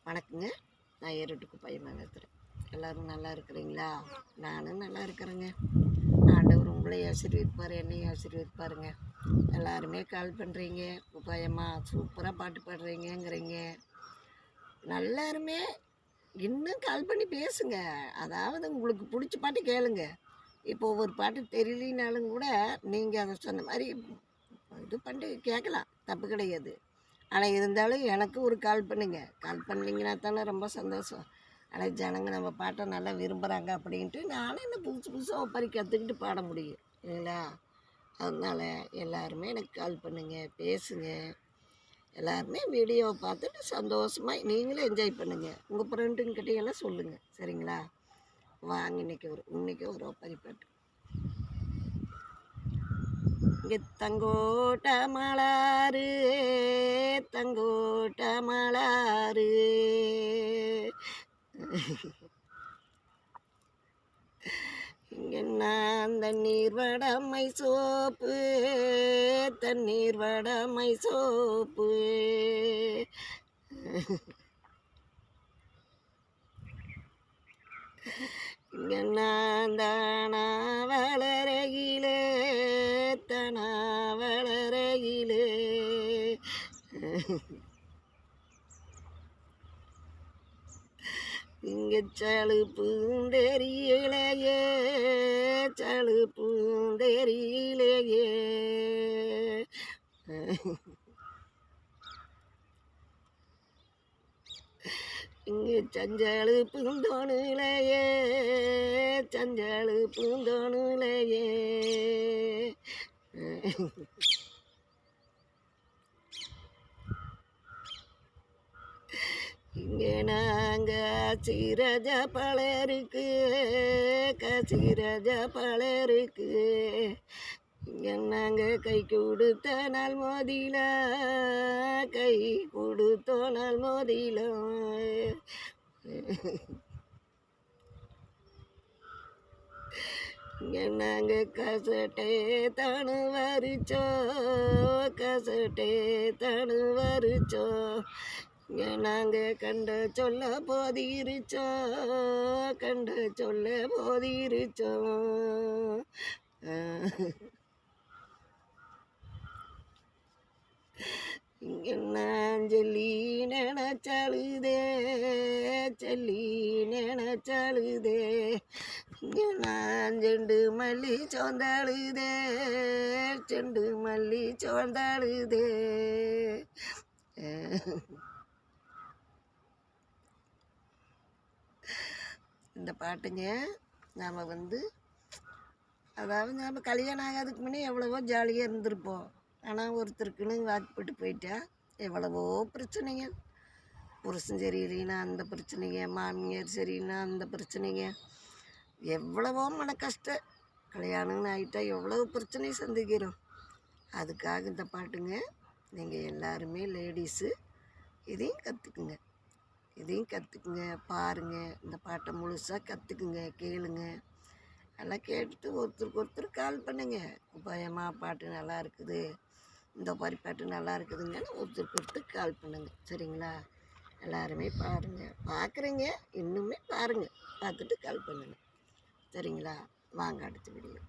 வணக்கங்க. நான் ஏரோட்டுக்கு பையன் பேசுகிறேன். எல்லோரும் நல்லா இருக்கிறீங்களா? நானும் நல்லா இருக்கிறேங்க. ஆண்டவர் உங்களையும் ஆசீர்வதிப்பார், என்னையும் ஆசீர்வதிப்பாருங்க. எல்லாருமே கால் பண்ணுறீங்க, உபாயம்மா சூப்பராக பாட்டு பாடுறீங்கங்கிறீங்க. எல்லாருமே இன்னும் கால் பண்ணி பேசுங்க. அதாவது உங்களுக்கு பிடிச்ச பாட்டு கேளுங்க. இப்போ ஒவ்வொரு பாட்டு தெரியலினாலும் கூட நீங்கள் அதை சொன்ன மாதிரி இது பண்ணி கேட்கலாம், தப்பு கிடையாது. ஆனால் இருந்தாலும் எனக்கு ஒரு கால் பண்ணுங்க. கால் பண்ணிங்கன்னா தானே ரொம்ப சந்தோஷம். ஆனால் ஜனங்க நம்ம பாட்டை நல்லா விரும்புகிறாங்க அப்படின்ட்டு நானும் என்ன புதுசு புதுசாக ஒப்பறி கற்றுக்கிட்டு பாட முடியும் இல்லைங்களா? அதனால் எல்லாருமே எனக்கு கால் பண்ணுங்கள், பேசுங்க. எல்லாருமே வீடியோவை பார்த்துட்டு சந்தோஷமாக நீங்களும் என்ஜாய் பண்ணுங்கள். உங்கள் ஃப்ரெண்டுங்கிட்டையெல்லாம் சொல்லுங்கள், சரிங்களா? வாங்க இன்றைக்கி ஒரு ஒப்பரி பாட்டு. இங்கே தங்கோட்ட மலாறு தங்கோட்ட மலாறு இங்கே நான் தண்ணீர் வடமை சோப்பு தண்ணீர் வடமை சோப்பு இங்கே நான் தானா வளரையிலே தானா வளரையிலே இங்கே சலுப்புந்தெரியலையே சலுப்புந்தெரியலையே இங்கே சஞ்சளு பூந்தோணுலையே சஞ்சளு பூந்தோணுலையே இங்கே நாங்கள் சீரஜ பழருக்கு கசீரஜ பழருக்கு இங்கே நாங்கள் கை கொடுத்த நாள் மோதில கை கொடுத்த நாள் மோதில இங்கே நாங்கள் கசட்டே தனு வரிச்சோ கசட்டே தனு வரிச்சோ இங்கே நாங்கள் கண்ட சொல்ல போதிருச்சோ கண்ட சொல்ல போதிருச்சோ இங்கே நான் சொல்லி நினைச்சழுதே சொல்லி நினைச்சழுதே இங்கே நான் செண்டு மல்லி சோர்ந்தழுதே செண்டு மல்லி சோர்ந்தழுதே இந்த பாட்டுங்க நாம் அதாவது நம்ம கல்யாணம் ஆகாதுக்கு முன்னே எவ்வளவோ ஜாலியாக இருந்திருப்போம். ஆனால் ஒருத்தருக்குன்னு வாக்குப்பட்டு போயிட்டா எவ்வளவோ பிரச்சனைங்க. புருஷன் சரியில்லைன்னா அந்த பிரச்சனைங்க, மாமியார் சரியில்லைன்னா அந்த பிரச்சனைங்க, எவ்வளவோ மன கஷ்டம். கல்யாணம்னு ஆகிட்டா எவ்வளோ பிரச்சனையை சந்திக்கிறோம். அதுக்காக இந்த பாட்டுங்க. நீங்கள் எல்லாருமே லேடிஸு இதையும் கற்றுக்குங்க, இதையும் கற்றுக்குங்க, பாருங்கள். இந்த பாட்டை முழுசாக கற்றுக்குங்க, கேளுங்க. எல்லாம் கேட்டுட்டு ஒருத்தருக்கு ஒருத்தர் கால் பண்ணுங்க. உபாயமா பாட்டு நல்லா இருக்குது, இந்த மாதிரி பாட்டு நல்லா இருக்குதுங்கன்னு ஒருத்தருக்கு ஒருத்தர் கால் பண்ணுங்க, சரிங்களா? எல்லாருமே பாருங்கள், பார்க்குறீங்க இன்னுமே பாருங்கள், பார்த்துட்டு கால் பண்ணுங்க, சரிங்களா? வாங்க அடுத்த வீடியோ.